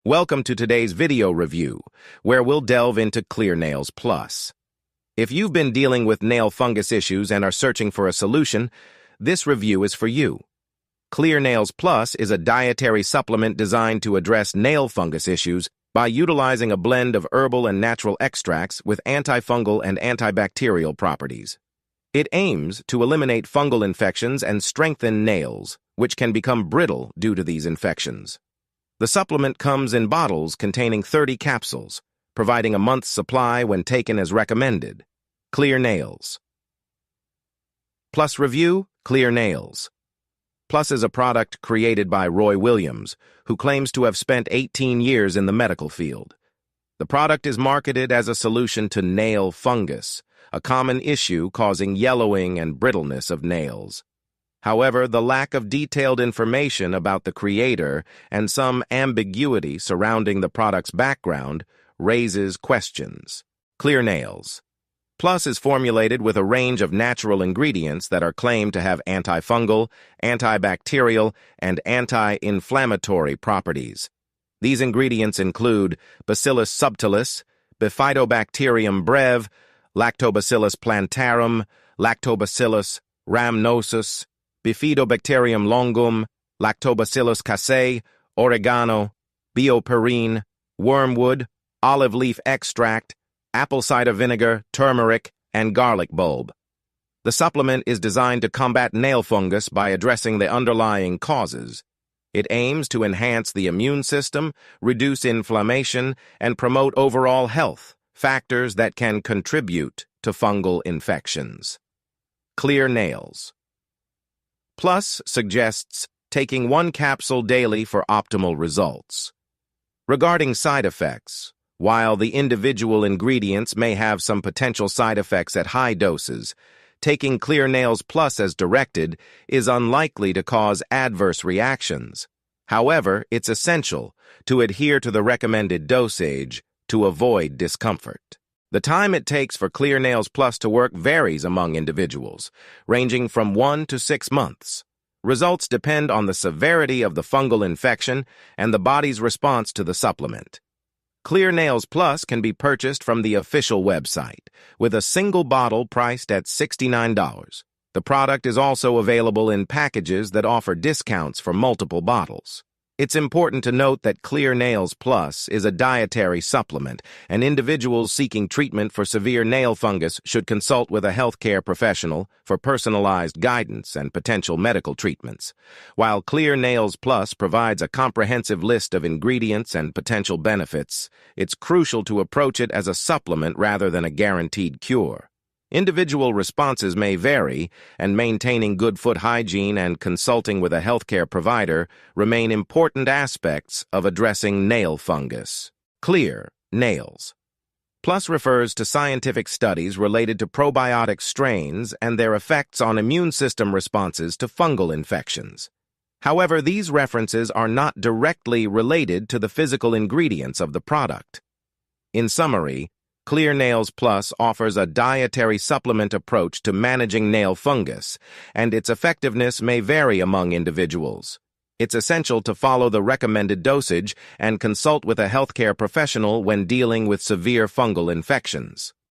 Welcome to today's video review, where we'll delve into Clear Nails Plus. If you've been dealing with nail fungus issues and are searching for a solution, this review is for you. Clear Nails Plus is a dietary supplement designed to address nail fungus issues by utilizing a blend of herbal and natural extracts with antifungal and antibacterial properties. It aims to eliminate fungal infections and strengthen nails, which can become brittle due to these infections. The supplement comes in bottles containing 30 capsules, providing a month's supply when taken as recommended. Clear Nails Plus review, Clear Nails. Plus is a product created by Roy Williams, who claims to have spent 18 years in the medical field. The product is marketed as a solution to nail fungus, a common issue causing yellowing and brittleness of nails. However, the lack of detailed information about the creator and some ambiguity surrounding the product's background raises questions. Clear Nails Plus is formulated with a range of natural ingredients that are claimed to have antifungal, antibacterial, and anti-inflammatory properties. These ingredients include Bacillus subtilis, Bifidobacterium breve, Lactobacillus plantarum, Lactobacillus rhamnosus, Bifidobacterium longum, Lactobacillus casei, oregano, bioperine, wormwood, olive leaf extract, apple cider vinegar, turmeric, and garlic bulb. The supplement is designed to combat nail fungus by addressing the underlying causes. It aims to enhance the immune system, reduce inflammation, and promote overall health, factors that can contribute to fungal infections. Clear Nails Plus suggests taking 1 capsule daily for optimal results. Regarding side effects, while the individual ingredients may have some potential side effects at high doses, taking Clear Nails Plus as directed is unlikely to cause adverse reactions. However, it's essential to adhere to the recommended dosage to avoid discomfort. The time it takes for Clear Nails Plus to work varies among individuals, ranging from 1 to 6 months. Results depend on the severity of the fungal infection and the body's response to the supplement. Clear Nails Plus can be purchased from the official website, with a single bottle priced at $69. The product is also available in packages that offer discounts for multiple bottles. It's important to note that Clear Nails Plus is a dietary supplement, and individuals seeking treatment for severe nail fungus should consult with a healthcare professional for personalized guidance and potential medical treatments. While Clear Nails Plus provides a comprehensive list of ingredients and potential benefits, it's crucial to approach it as a supplement rather than a guaranteed cure. Individual responses may vary, and maintaining good foot hygiene and consulting with a healthcare provider remain important aspects of addressing nail fungus. Clear Nails Plus refers to scientific studies related to probiotic strains and their effects on immune system responses to fungal infections. However, these references are not directly related to the physical ingredients of the product. In summary, Clear Nails Plus offers a dietary supplement approach to managing nail fungus, and its effectiveness may vary among individuals. It's essential to follow the recommended dosage and consult with a healthcare professional when dealing with severe fungal infections.